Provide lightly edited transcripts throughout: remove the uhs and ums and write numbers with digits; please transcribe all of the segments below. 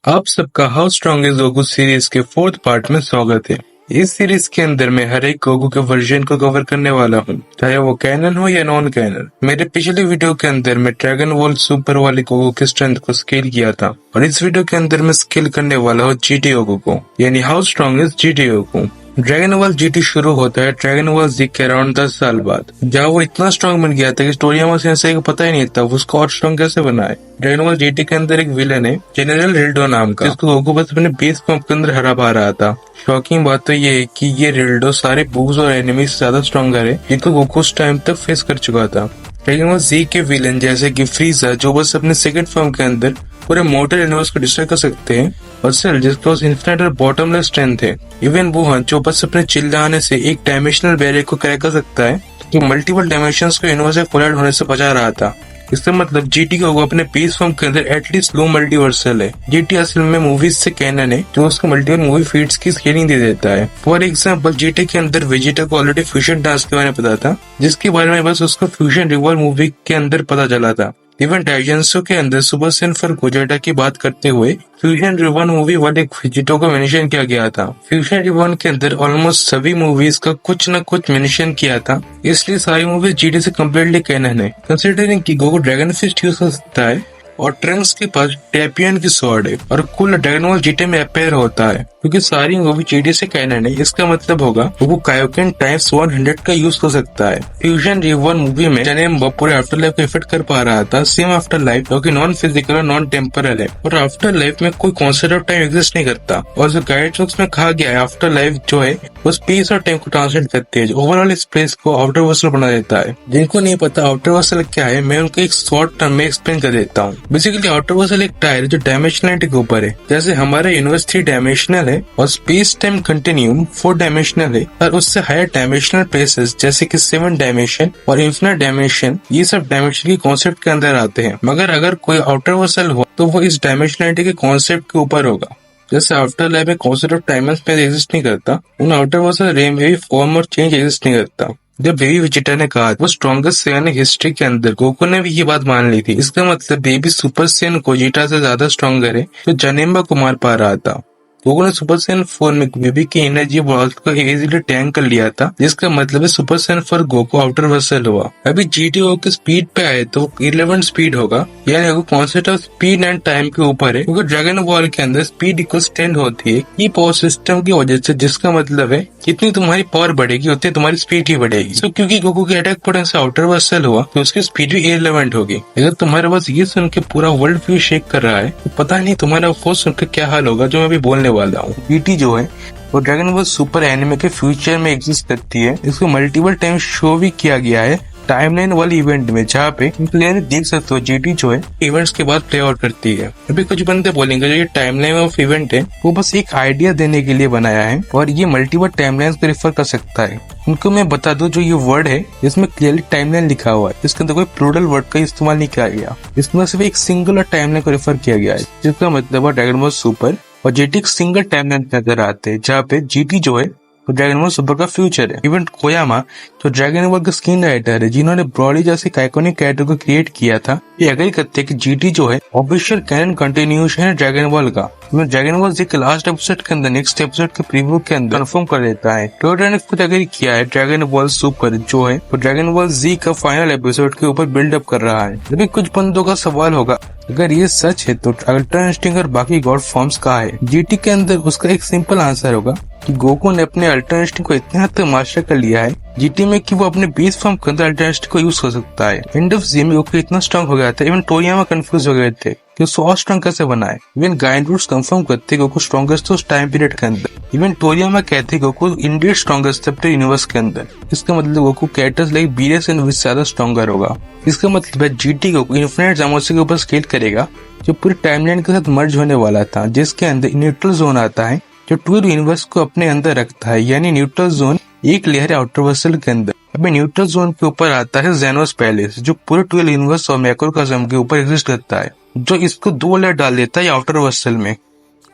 आप सबका how strong is Goku series के फोर्थ पार्ट में स्वागत है। इस सीरीज के अंदर मैं हर एक गोकू के वर्जन को कवर करने वाला हूँ, चाहे वो कैनन हो या नॉन कैनन। मेरे पिछले वीडियो के अंदर मैं ड्रैगन बॉल सुपर वाले गोकू की स्ट्रेंथ को स्केल किया था और इस वीडियो के अंदर मैं स्केल करने वाला हूँ जीटी गोकू को, यानी how strong is GT Goku. Dragon ball GT शुरू होता है ड्रैगन बॉल जी के अराउंड 10 साल बाद, जहाँ वो इतना स्ट्रांग बन गया था कि टोरियामा सेंसेई को पता ही नहीं था उसको और स्ट्रांग कैसे बनाए। ड्रैगन बॉल जीटी के अंदर एक विलन है जनरल रिल्डो नाम का, जिसको गोकू बस अपने बेस पंप के अंदर हरा पा रहा था। शॉकिंग बात तो ये है कि ये रिल्डो सारे बूज और एनिमी से ज्यादा स्ट्रॉन्गर है, जिनको गोकू उस टाइम तक फेस कर चुका था। ड्रैगन बॉल जी के विलन जैसे कि फ्रीजा, जो बस अपने सेकंड फॉर्म के अंदर पूरे मोटर यूनिवर्स को डिस्ट्रॉय कर सकते हैं, और सेल जिसके पास इन्फिनिट और बॉटमलेस स्ट्रेंथ है। इवन वुहान जो बस अपने चिल्लाने से एक डायमेंशनल बैरियर को क्रैक कर सकता है, जो मल्टीपल डायमेंशंस को यूनिवर्स से कोलाइड होने से बचा रहा था। इसका मतलब जीटी को अपने बेस फॉर्म के अंदर एटलीस्ट लो मल्टीवर्सल है। जीटी असल में मूवीज से कैनन है, जो उसको मल्टीपल मूवी फीड्स की स्केलिंग दे देता है। फॉर एग्जांपल जीटी के अंदर वेजिटा को ऑलरेडी फ्यूजन डांस के बारे में पता था, जिसके बारे में बस उसको फ्यूजन रिवॉल्व मूवी के अंदर पता चला था। इवन डाइजेंसो के अंदर सुपर सेन फॉर गोजेटा की बात करते हुए फ्यूजन रिवॉन मूवी वाले वेजिटो को मेंशन किया गया था। फ्यूजन रिवॉन के अंदर ऑलमोस्ट सभी मूवीज का कुछ न कुछ मेंशन किया था, इसलिए सारी मूवीज जीटी से कम्प्लीटली कैनन है। कंसिडरिंग कि गोकू ड्रैगन फिस्ट यूज कर सकता है और ट्रंक्स के पास टैपियन की स्वॉर्ड है और कुल ड्रैगन बॉल जीटी में अपेयर होता है, क्योंकि सारी मूवी जीटी से कैनन है। इसका मतलब होगा वो कायोकेन टाइम्स 100 का यूज कर सकता है। फ्यूजन रिवॉन मूवी में जनेम्बा पूरे आफ्टर लाइफ को इफेक्ट कर पा रहा था, सेम आफ्टर लाइफ जो कि नॉन फिजिकल और नॉन टेम्परल है, और आफ्टर लाइफ में कोई कॉन्सेप्ट ऑफ टाइम एग्जिस्ट नहीं करता। और जो गाइड बुक्स में कहा गया है आफ्टर लाइफ जो है वो स्पेस और टाइम को ट्रांसलेट करती है, जो ओवरऑल स्पेस को आउटर वर्सल बना देता है। जिनको नहीं पता आउटर वर्सल क्या है, मैं उनको एक शॉर्ट टर्म में एक्सप्लेन कर देता हूँ। बेसिकली आउटर वर्सल एक टायर जो डायमेंशनलिटी के ऊपर है, जैसे हमारा यूनिवर्स 3 डायमेंशनल है और स्पेस टाइम कंटिन्यूम 4 डायमेंशनल है, और उससे हायर डायमेंशनल प्लेसेस जैसे कि 7 डायमेंशन और इन्फिनिट डायमेंशन, ये सब डायमेंशन के कॉन्सेप्ट के अंदर आते हैं। मगर अगर कोई आउटर वर्सल हो तो वो इस डायमेंशनलिटी के कॉन्सेप्ट के ऊपर होगा। जैसे आफ्टर लाइफ में concept of time and space exist नहीं करता, उन आउटर वर्सल रे में भी फॉर्म और चेंज एग्जिस्ट नहीं करता। जब बेबी वेजिटा ने कहा वो स्ट्रॉन्गेस्ट सेवन हिस्ट्री के अंदर, गोकू ने भी ये बात मान ली थी। इसका मतलब बेबी सुपर सेन गोजिटा से ज्यादा स्ट्रॉन्गर है, जो जनेम्बा को मार पा रहा था। गोकू ने सुपर सेन 4 में बेबी की एनर्जी बॉल्स को इजीली टैंक कर लिया था, जिसका मतलब है super Sen 4 Goku outer Vercel हुआ। अभी जीटीओ के स्पीड पे आए तो 11 स्पीड होगा, यानी concept of speed and time के ऊपर है, क्योंकि ड्रैगन बॉल के अंदर स्पीड इक्वल्स 10 होती है ये पावर सिस्टम की वजह से, जिसका मतलब है जितनी तुम्हारी पावर बढ़ेगी उतनी तुम्हारी स्पीड ही बढ़ेगी। तो क्योंकि गोकू के अटैक पोटेंशियल आउटर वर्सल हुआ तो उसकी स्पीड भी इररिलेवेंट होगी। अगर तुम्हारे पास ये सुन के पूरा वर्ल्ड व्यू शेक कर रहा है तो पता नहीं तुम्हारा वो सुनकर क्या हाल होगा, जो मैं अभी बोलने वाला हूँ। जीटी जो है वो ड्रैगन बॉल सुपर एनिमे के फ्यूचर में एग्जिस्ट करती है। इसको मल्टीपल टाइम शो भी किया गया है टाइमलाइन वाले इवेंट में, जहाँ पे प्लेयर देख सकते हो जीटी जो है इवेंट्स के बाद प्ले आउट करती है। अभी कुछ बंदे बोलेंगे जो ये टाइमलाइन ऑफ इवेंट है वो बस एक आइडिया देने के लिए बनाया है और ये मल्टीपल टाइमलाइंस को रिफर कर सकता है। उनको मैं बता दूं जो ये वर्ड है इसमें क्लियरली टाइमलाइन लिखा हुआ है, इसके अंदर कोई प्लूरल वर्ड का इस्तेमाल नहीं किया गया। इसमें सिर्फ एक सिंगुलर टाइमलाइन को रेफर किया गया है, जिसका मतलब है ड्रैगन बॉल सुपर और जीटी एक सिंगल टाइमलाइन के अंदर आते हैं, जहाँ पे जीटी जो है तो ड्रैगन बॉल सुपर का फ्यूचर है। इवन कोयामा जो ड्रैगन बॉल का स्क्रीन राइटर है, जिन्होंने ब्रॉडी जैसे आइकॉनिक कैरेक्टर को क्रिएट किया था, ये एग्री करते हैं कि जीटी जो है ऑफिशियल कैनन कंटिन्यूएशन है ड्रैगन बॉल का। ड्रैगन बॉल जी के लास्ट एपिसोड के अंदर नेक्स्ट एपिसोड के प्रीव्यू के अंदर कंफर्म कर देता है। टोयोटा ने खुद एग्री किया है ड्रैगन बॉल सुपर जो है तो ड्रैगन बॉल जी का फाइनल एपिसोड के ऊपर बिल्डअप कर रहा है। अभी कुछ बंदों का सवाल होगा अगर ये सच है तो अल्ट्रा इंस्टिंक्ट और बाकी गॉड फॉर्म्स कहाँ है जीटी के अंदर? उसका एक सिंपल आंसर होगा कि गोकू ने अपने अल्ट्रा इंस्टिंक्ट को इतना हद तक मास्टर कर लिया है जीटी में कि वो अपने बेस फॉर्म के अंदर अल्ट्रा इंस्टिंक्ट को यूज कर सकता है। एंड ऑफ जी में गोकू इतना स्ट्रॉन्ग हो गया था, इवन टोरियामा कंफ्यूज हो गए थे कि उसको और स्ट्रॉन्ग कैसे बनाए। इवन गाइड रूट्स कंफर्म करते गोकू स्ट्रॉन्गेस्ट उस टाइम पीरियड के अंदर। इवन टोरियामा कहते गोकू इंडियड स्ट्रॉन्गेस्ट अपने यूनिवर्स के अंदर। इसका मतलब Goku characters like Beerus and Whis ज्यादा स्ट्रॉन्गर होगा। इसका मतलब है जीटी गोकू इन्फिनिट जामोसी के ऊपर स्केल करेगा, जो पूरी टाइमलाइन के साथ मर्ज होने वाला था, जिसके अंदर न्यूट्रल जोन आता है जो 12 यूनिवर्स को अपने अंदर रखता है, यानी न्यूट्रल जोन एक लेयर है आउटर वर्सल के अंदर। अभी न्यूट्रल जोन के ऊपर आता है जेनोस पैलेस, जो पूरे 12 यूनिवर्स और मैक्रोकॉस्म के ऊपर एग्जिस्ट करता है, जो इसको 2 लेयर डाल देता है आउटर वर्सल में।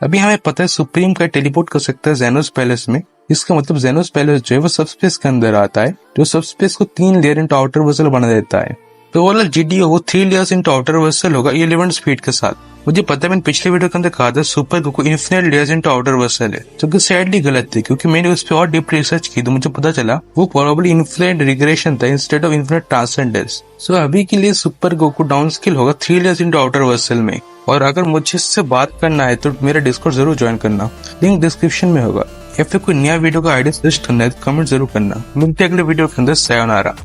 अभी हमें पता है सुप्रीम का टेलीपोर्ट कर सकता है जेनोस पैलेस में। इसका मतलब जेनोस पैलेस जो है वो सबस्पेस के अंदर आता है, जो सबस्पेस को 3 लेयर इंटू आउटर वर्सल बना देता है। तो वाला GDO वो 3 लेयर्स इनटू आउटर वर्सल होगा 11 स्पीड के साथ। मुझे पता है मैंने पिछले वीडियो के अंदर कहा था super Goku infinite layers into outer Vercel है, जो कि सैडली गलत थी क्योंकि मैंने उस पर और डीप रिसर्च की तो मुझे पता चला वो प्रोबेबली इन्फिनिट रिग्रेशन था इंस्टेड ऑफ इन्फिनिट ट्रांसेंडेंस। सो अभी के लिए सुपर गोकू डाउन स्किल होगा 3 लेयर्स इनटू आउटर वर्सल में। और अगर मुझे इससे बात करना है तो मेरा डिस्कॉर्ड जरूर ज्वाइन करना, लिंक डिस्क्रिप्शन में होगा। या फिर कोई नया वीडियो का आइडिया सजेस्ट करना है तो कमेंट जरूर करना। मिलते हैं अगले वीडियो के अंदर। सायोनारा।